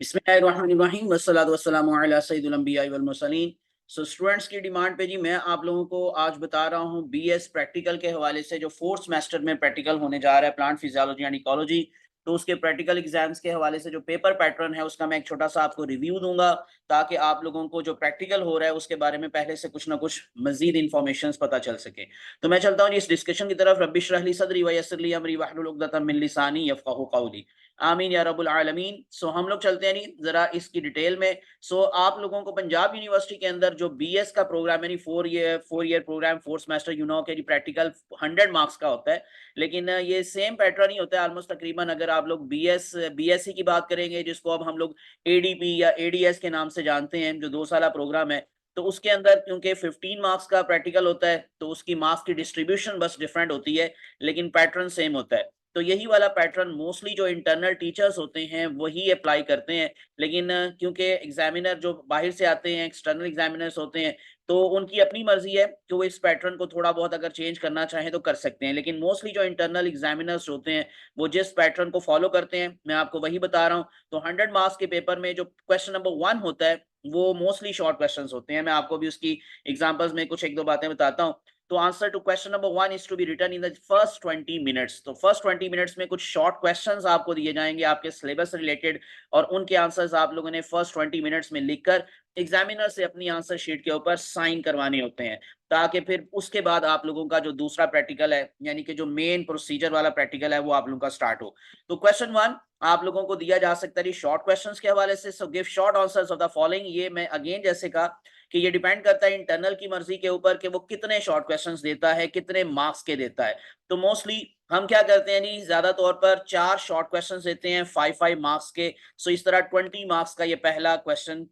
बिस्मिल्लाहिर्रहमानिर्रहीम वस्सलातु वस्सलामु अला सय्यिदिल अंबिया वल मुरसलीन। स्टूडेंट्स की डिमांड पे जी मैं आप लोगों को आज बता रहा हूँ बीएस प्रैक्टिकल के हवाले से जो फोर्थ सेमेस्टर में प्रैक्टिकल होने जा रहा है प्लांट फिजियोलॉजी एंड इकोलॉजी। तो उसके प्रैक्टिकल एग्जाम्स के हवाले से जो पेपर पैटर्न है उसका मैं एक छोटा सा आपको रिव्यू दूंगा, ताकि आप लोगों को जो प्रैक्टिकल हो रहा है उसके बारे में पहले से कुछ ना कुछ मजीद इन्फॉर्मेशन पता चल सके। तो मैं चलता हूँ जी इस डिस्कशन की तरफ। रब्बी इश्रह ली सदरी व यस्सिर ली अमरी वहलुल उक़दतम मिन लिसानी यफ़क़हू क़ौली। आमीन या रब्बुल आलमीन। सो हम लोग चलते हैं नहीं जरा इसकी डिटेल में। सो आप लोगों को पंजाब यूनिवर्सिटी के अंदर जो बीएस का प्रोग्राम यानी four year program fourth semester के प्रैक्टिकल 100 मार्क्स का होता है। लेकिन ये सेम पैटर्न ही होता है ऑलमोस्ट तकरीबन। अगर आप लोग बीएससी की बात करेंगे, जिसको अब हम लोग एडीपी या एडीएस के नाम से जानते हैं, जो 2 साल प्रोग्राम है, तो उसके अंदर क्योंकि 15 मार्क्स का प्रैक्टिकल होता है तो उसकी मार्क्स की डिस्ट्रीब्यूशन बस डिफरेंट होती है, लेकिन पैटर्न सेम होता है। तो यही वाला पैटर्न मोस्टली जो इंटरनल टीचर्स होते हैं वही अप्लाई करते हैं। लेकिन क्योंकि एग्जामिनर जो बाहर से आते हैं, एक्सटर्नल एग्जामिनर्स होते हैं, तो उनकी अपनी मर्जी है कि वो इस पैटर्न को थोड़ा बहुत अगर चेंज करना चाहें तो कर सकते हैं। लेकिन मोस्टली जो इंटरनल एग्जामिनर्स होते हैं वो जिस पैटर्न को फॉलो करते हैं मैं आपको वही बता रहा हूँ। तो 100 मार्क्स के पेपर में जो क्वेश्चन नंबर 1 होता है वो मोस्टली शॉर्ट क्वेश्चन होते हैं। मैं आपको भी उसकी एग्जाम्पल्स में कुछ एक दो बातें बताता हूँ। तो answer to question number 1 is to be written in the first 20 minutes. तो फर्स्ट 20 मिनट्स में कुछ शॉर्ट क्वेश्चंस आपको दिए जाएंगे आपके सिलेबस से रिलेटेड, और उनके आंसर्स आप लोगों ने फर्स्ट 20 मिनट्स में लिखकर एग्जामिनर से अपनी आंसर शीट के ऊपर साइन करवाने होते हैं, ताकि फिर उसके बाद आप लोगों का जो दूसरा प्रैक्टिकल है यानी कि जो मेन प्रोसीजर वाला प्रैक्टिकल है वो आप लोगों का स्टार्ट हो। तो क्वेश्चन 1 आप लोगों को दिया जा सकता है शॉर्ट क्वेश्चंस के हवाले से। So give short answers of the following. ये मैं अगेन जैसे कहा कि ये डिपेंड करता है इंटरनल की मर्जी के ऊपर कि वो कितने शॉर्ट क्वेश्चंस देता है, कितने मार्क्स के देता है। तो मोस्टली हम क्या करते हैं नहीं, ज्यादा तौर पर 4 शॉर्ट क्वेश्चंस देते हैं 5 मार्क्स के। सो इस तरह 20 मार्क्स का ये पहला क्वेश्चन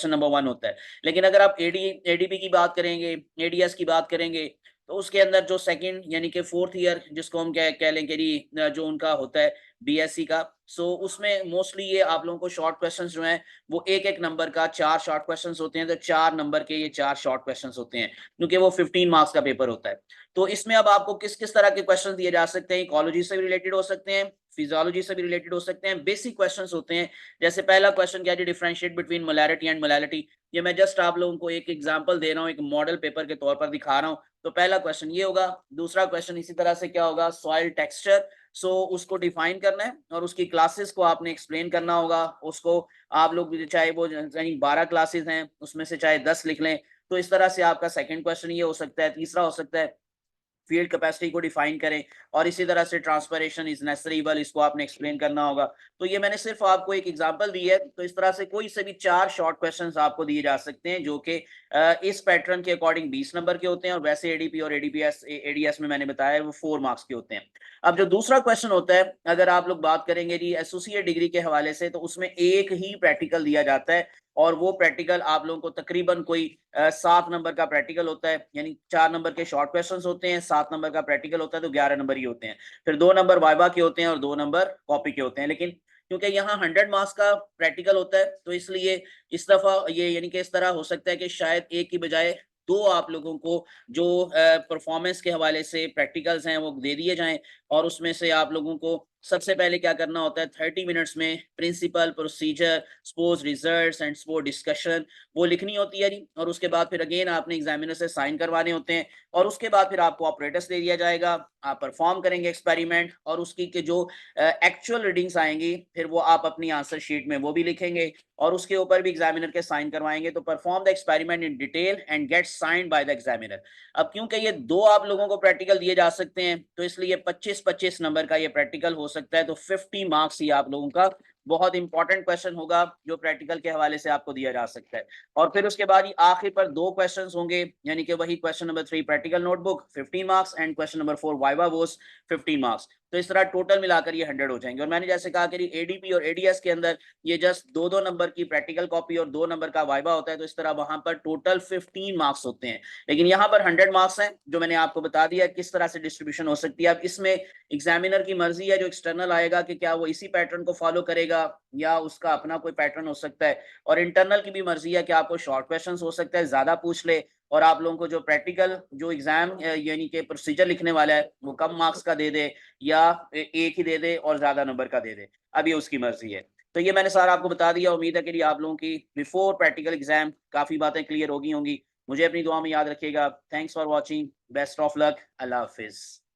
नंबर 1 होता है। लेकिन अगर आप एडीपी की बात करेंगे, एडीएस की बात करेंगे, तो उसके अंदर जो सेकंड यानी कि फोर्थ ईयर जिसको हम कह लें कि जो उनका होता है बीएससी का, सो उसमें मोस्टली ये आप लोगों को शॉर्ट क्वेश्चंस जो हैं वो एक एक नंबर का 4 शॉर्ट क्वेश्चंस होते हैं। तो 4 नंबर के ये 4 शॉर्ट क्वेश्चंस होते हैं, क्योंकि वो 15 मार्क्स का पेपर होता है। तो इसमें अब आपको किस किस तरह के क्वेश्चन दिए जा सकते हैं, इकोलॉजी से भी रिलेटेड हो सकते हैं, फिजियोलॉजी से भी रिलेटेड हो सकते हैं, बेसिक क्वेश्चंस होते हैं। जैसे पहला क्वेश्चन क्या है, differentiate between molarity and molality. ये मैं जस्ट आप लोगों को एक एग्जांपल दे रहा हूँ, एक मॉडल पेपर के तौर पर दिखा रहा हूँ। तो पहला क्वेश्चन ये होगा। दूसरा क्वेश्चन इसी तरह से क्या होगा, सॉइल टेक्सचर। सो उसको डिफाइन करना है और उसकी क्लासेस को आपने एक्सप्लेन करना होगा। उसको आप लोग चाहे वो 12 क्लासेस हैं उसमें से चाहे 10 लिख लें। तो इस तरह से आपका सेकंड क्वेश्चन ये हो सकता है। तीसरा हो सकता है फील्ड कैपेसिटी को डिफाइन करें, और इसी तरह से ट्रांसपरेशन इज नेसेसरीबल, इसको आपने एक्सप्लेन करना होगा। तो ये मैंने सिर्फ आपको एक एग्जांपल दी है। तो इस तरह से कोई से भी 4 शॉर्ट क्वेश्चंस आपको दिए जा सकते हैं, जो कि इस पैटर्न के अकॉर्डिंग 20 नंबर के होते हैं, और वैसे एडीपी और एडीएस में मैंने बताया वो 4 मार्क्स के होते हैं। अब जो दूसरा क्वेश्चन होता है, अगर आप लोग बात करेंगे जी एसोसिएट डिग्री के हवाले से, तो उसमें एक ही प्रैक्टिकल दिया जाता है, और वो प्रैक्टिकल आप लोगों को तकरीबन कोई 7 नंबर का प्रैक्टिकल होता है। यानी 4 नंबर के शॉर्ट क्वेश्चंस होते हैं, 7 नंबर का प्रैक्टिकल होता है, तो 11 नंबर ही होते हैं। फिर 2 नंबर वाइवा के होते हैं और 2 नंबर कॉपी के होते हैं। लेकिन क्योंकि यहाँ 100 मार्क्स का प्रैक्टिकल होता है, तो इसलिए इस दफा ये यानी कि इस तरह हो सकता है कि शायद एक की बजाय 2 आप लोगों को जो परफॉर्मेंस के हवाले से प्रैक्टिकल्स हैं वो दे दिए जाएं। और उसमें से आप लोगों को सबसे पहले क्या करना होता है, 30 मिनट्स में principle, procedure, suppose results and suppose discussion वो लिखनी होती है जी। और उसके बाद फिर अगेन आपने एग्जामिनर से साइन करवाने होते हैं, और उसके बाद फिर आपको ऑपरेटर्स दे दिया जाएगा। आप परफॉर्म करेंगे एक्सपेरिमेंट, और उसकी के जो एक्चुअल रीडिंग्स आएंगी फिर वो आप अपनी आंसर शीट में वो भी लिखेंगे, और उसके ऊपर भी एग्जामिनर के साइन करवाएंगे। तो perform the experiment in detail and get signed by the examiner. अब क्योंकि ये 2 आप लोगों को प्रैक्टिकल दिए जा सकते हैं, तो इसलिए 25-25 नंबर का ये प्रैक्टिकल हो सकता है। तो 50 मार्क्स ही आप लोगों का बहुत इंपॉर्टेंट क्वेश्चन होगा जो प्रैक्टिकल के हवाले से आपको दिया जा सकता है। और फिर उसके बाद ही आखिर पर 2 क्वेश्चंस होंगे, यानी कि वही question number 3 practical notebook 15 marks and question number 4 viva voce 15 marks. तो इस तरह टोटल मिलाकर ये 100 हो जाएंगे। और मैंने जैसे कहा कि एडीपी और एडीएस के अंदर ये जस्ट 2-2 नंबर की प्रैक्टिकल कॉपी और 2 नंबर का वाइवा होता है। तो इस तरह वहां पर टोटल 15 मार्क्स होते हैं। लेकिन यहाँ पर 100 मार्क्स हैं, जो मैंने आपको बता दिया किस तरह से डिस्ट्रीब्यूशन हो सकती है। अब इसमें एग्जामिनर की मर्जी है, जो एक्सटर्नल आएगा, कि क्या वो इसी पैटर्न को फॉलो करेगा या उसका अपना कोई पैटर्न हो सकता है। और इंटरनल की भी मर्जी है कि आपको शॉर्ट क्वेश्चंस हो सकता है ज्यादा पूछ ले, और आप लोगों को जो प्रैक्टिकल जो एग्जाम यानी कि प्रोसीजर लिखने वाला है वो कम मार्क्स का दे दे, या एक ही दे दे और ज्यादा नंबर का दे दे। अब ये उसकी मर्जी है। तो ये मैंने सारा आपको बता दिया। उम्मीद है कि आप लोगों की बिफोर प्रैक्टिकल एग्जाम काफ़ी बातें क्लियर हो गई होंगी। मुझे अपनी दुआ में याद रखिएगा। Thanks for watching. Best of luck. अल्लाह हाफ़िज़।